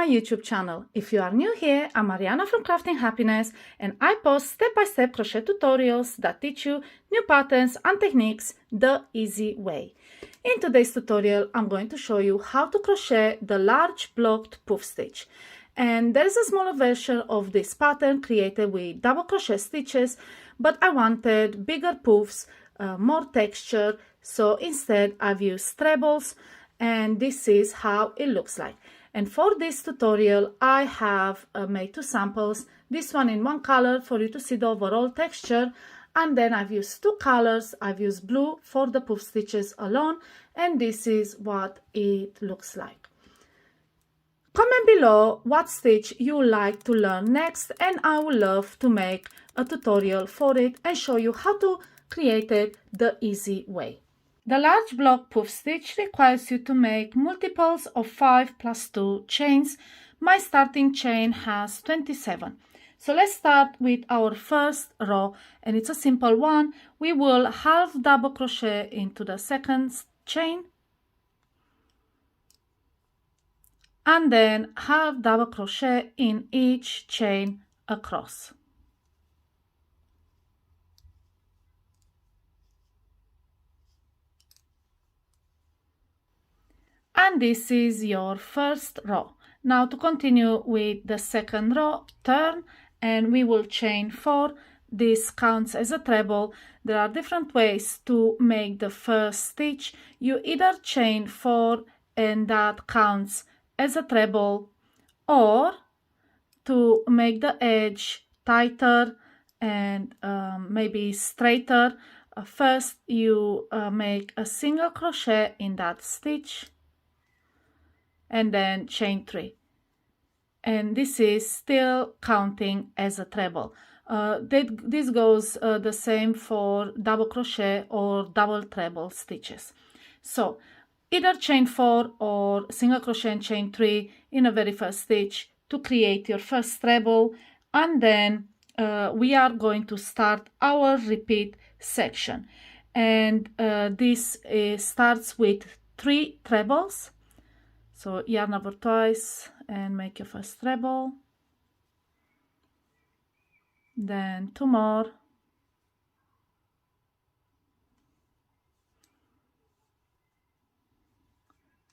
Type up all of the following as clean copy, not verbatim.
my YouTube channel. If you are new here, I'm Mariana from Crafting Happiness, and I post step-by-step crochet tutorials that teach you new patterns and techniques the easy way. In today's tutorial, I'm going to show you how to crochet the large blocked puff stitch. And there is a smaller version of this pattern created with double crochet stitches, but I wanted bigger puffs, more texture, so instead I've used trebles, and this is how it looks like. And for this tutorial I have made two samples, this one in one color for you to see the overall texture, and then I've used two colors. I've used blue for the puff stitches alone, and this is what it looks like. Comment below what stitch you would like to learn next, and I would love to make a tutorial for it and show you how to create it the easy way. The large block puff stitch requires you to make multiples of 5 plus 2 chains. My starting chain has 27. So let's start with our first row, and it's a simple one. We will half double crochet into the second chain, and then half double crochet in each chain across. And this is your first row. Now to continue with the second row, turn and we will chain 4. This counts as a treble. There are different ways to make the first stitch. You either chain 4 and that counts as a treble, or to make the edge tighter and maybe straighter, first you make a single crochet in that stitch and then chain 3, and this is still counting as a treble. This goes the same for double crochet or double treble stitches. So either chain 4 or single crochet and chain 3 in a very first stitch to create your first treble, and then we are going to start our repeat section, and this starts with 3 trebles. So yarn over twice and make your first treble, then 2 more,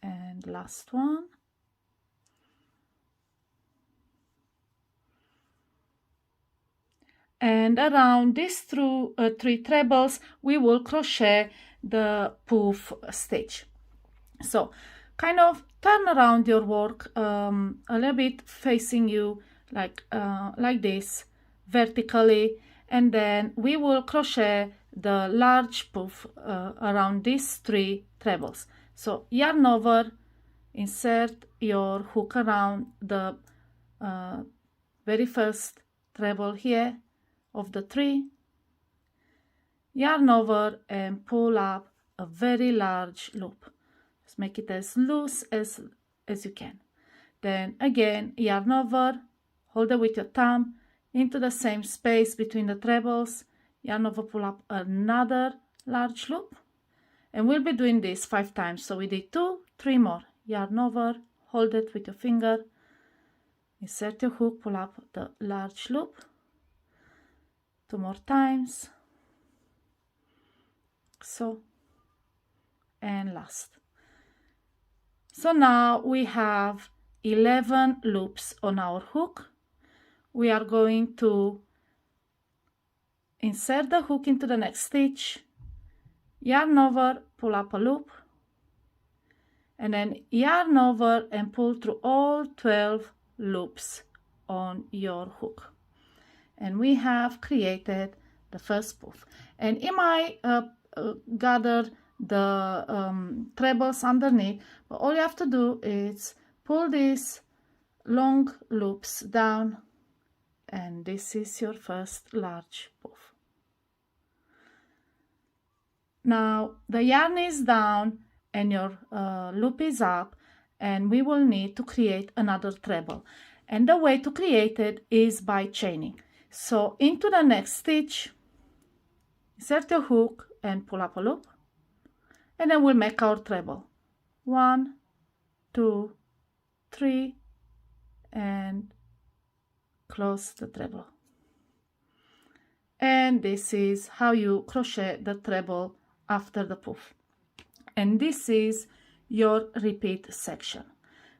and last one, and around these 3 trebles we will crochet the puff stitch. So kind of turn around your work a little bit facing you like this vertically, and then we will crochet the large puff around these 3 trebles. So yarn over, insert your hook around the very first treble here of the 3, yarn over and pull up a very large loop. Just make it as loose as you can. Then again yarn over, hold it with your thumb into the same space between the trebles, yarn over, pull up another large loop, and we'll be doing this 5 times. So we did 2, 3 more. Yarn over, hold it with your finger, insert your hook, pull up the large loop, 2 more times, so, and last. So now we have 11 loops on our hook. We are going to insert the hook into the next stitch, yarn over, pull up a loop, and then yarn over and pull through all 12 loops on your hook. And we have created the first puff. And it might gather the trebles underneath, but all you have to do is pull these long loops down, and this is your first large puff. Now the yarn is down and your loop is up, and we will need to create another treble, and the way to create it is by chaining. So into the next stitch, insert your hook and pull up a loop, and then we'll make our treble. 1, 2, 3, and close the treble. And this is how you crochet the treble after the poof. And this is your repeat section.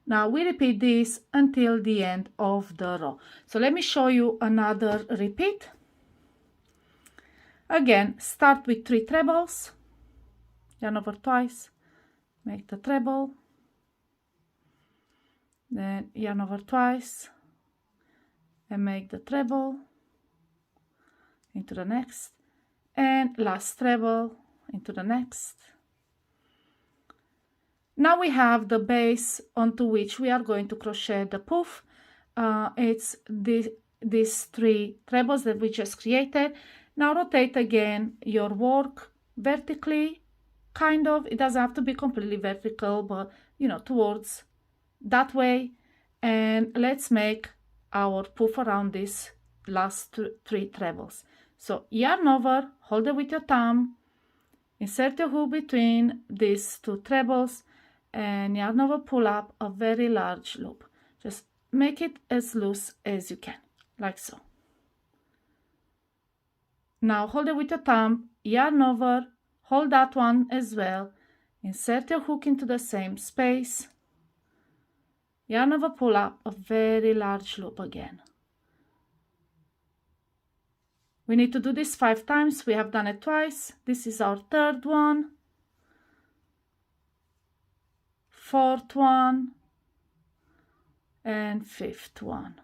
Now we repeat this until the end of the row. So let me show you another repeat. Again, start with 3 trebles, yarn over twice, make the treble, then yarn over twice and make the treble into the next, and last treble into the next. Now we have the base onto which we are going to crochet the poof. It's these 3 trebles that we just created. Now rotate again your work vertically, kind of. It doesn't have to be completely vertical, but towards that way. And let's make our poof around these last 3 trebles. So yarn over, hold it with your thumb, insert your hook between these 2 trebles, and yarn over, pull up a very large loop. Just make it as loose as you can, like so. Now hold it with your thumb, yarn over, hold that one as well, insert your hook into the same space, yarn over, pull up a very large loop again. We need to do this 5 times. We have done it twice. This is our 3rd one, 4th one, and 5th one.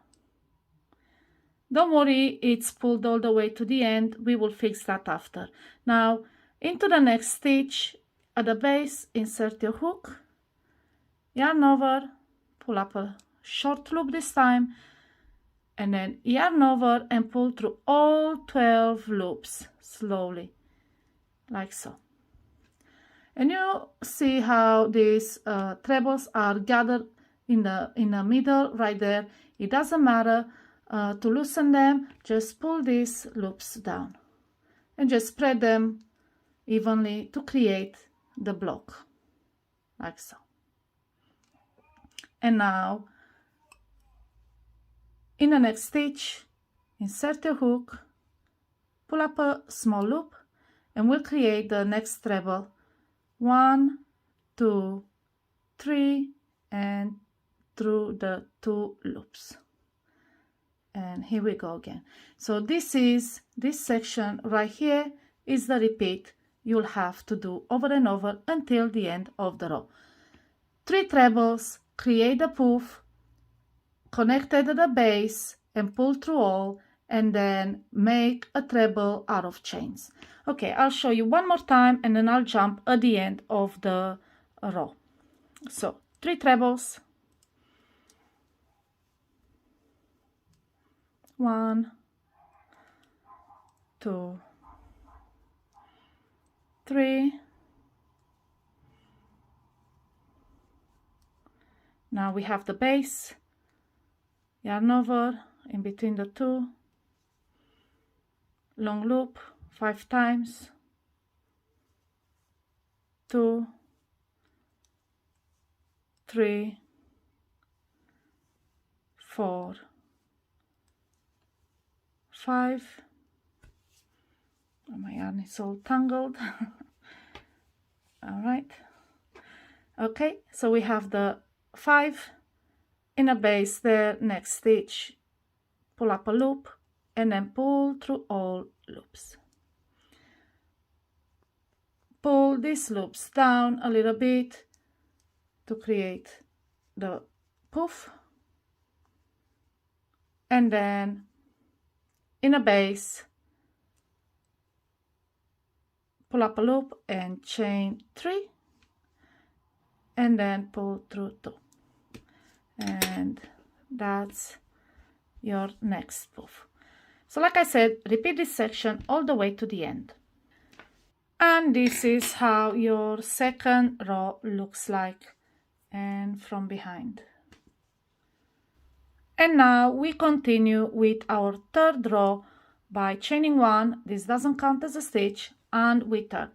Don't worry, it's pulled all the way to the end. We will fix that after. Now, into the next stitch, at the base, insert your hook, yarn over, pull up a short loop this time, and then yarn over and pull through all 12 loops slowly, like so. And you see how these trebles are gathered in the middle right there. It doesn't matter. To loosen them, just pull these loops down and just spread them evenly to create the block, like so. And now in the next stitch, insert your hook, pull up a small loop, and we'll create the next treble. 1, 2, 3, and through the 2 loops. And here we go again. So this section right here is the repeat you'll have to do over and over until the end of the row. 3 trebles, create the poof, connect it at the base and pull through all, and then make a treble out of chains. Okay, I'll show you one more time and then I'll jump at the end of the row. So 3 trebles, 1, 2, 3. Now we have the base, yarn over in between the 2, long loop 5 times, 2, 3, 4, 5. Oh, my yarn is all tangled. All right. Okay, so we have the 5 in a base there. Next stitch, pull up a loop and then pull through all loops. Pull these loops down a little bit to create the poof, and then in a base, pull up a loop and chain 3, and then pull through 2, and that's your next poof. So like I said, repeat this section all the way to the end. And this is how your second row looks like, and from behind. And now we continue with our third row by chaining 1. This doesn't count as a stitch, and we turn.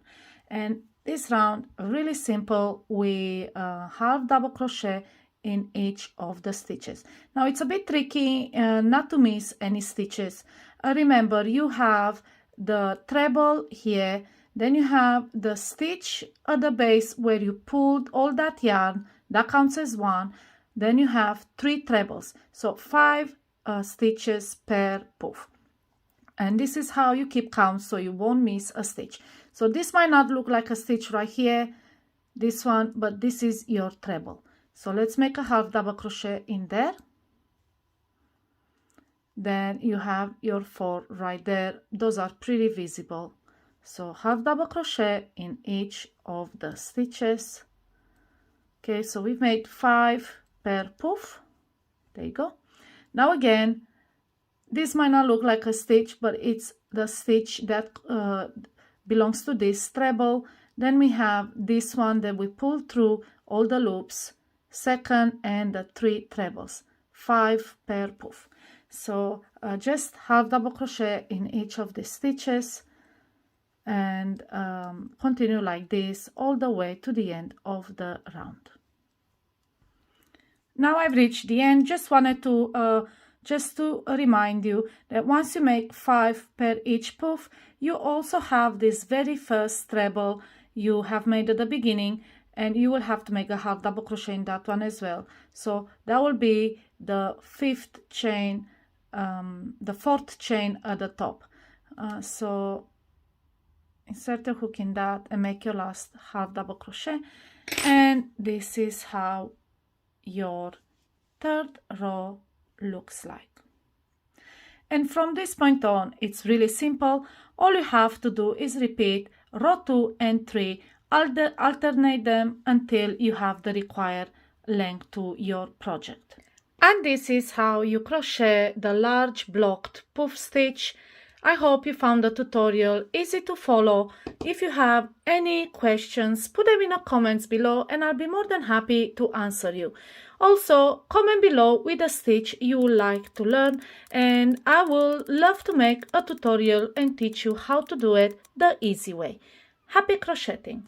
And this round, really simple. We half double crochet in each of the stitches. Now it's a bit tricky not to miss any stitches. Remember, you have the treble here, then you have the stitch at the base where you pulled all that yarn, that counts as one. Then you have 3 trebles, so 5 stitches per puff. And this is how you keep count so you won't miss a stitch. So this might not look like a stitch right here, this one, but this is your treble. So let's make a half double crochet in there. Then you have your 4 right there. Those are pretty visible. So half double crochet in each of the stitches. Okay, so we've made 5 per puff. There you go. Now again, this might not look like a stitch, but it's the stitch that belongs to this treble. Then we have this one that we pull through all the loops, second, and the 3 trebles, 5 per puff. So just half double crochet in each of the stitches and continue like this all the way to the end of the round. Now I've reached the end. Just wanted to remind you that once you make 5 per each puff, you also have this very first treble you have made at the beginning, and you will have to make a half double crochet in that one as well. So that will be the 5th chain, the 4th chain at the top. So insert a hook in that and make your last half double crochet, and this is how your 3rd row looks like. And from this point on, it's really simple. All you have to do is repeat row 2 and 3, alternate them until you have the required length to your project. And this is how you crochet the large blocked puff stitch. I hope you found the tutorial easy to follow. If you have any questions, put them in the comments below and I'll be more than happy to answer you. Also, comment below with a stitch you would like to learn, and I will love to make a tutorial and teach you how to do it the easy way. Happy crocheting!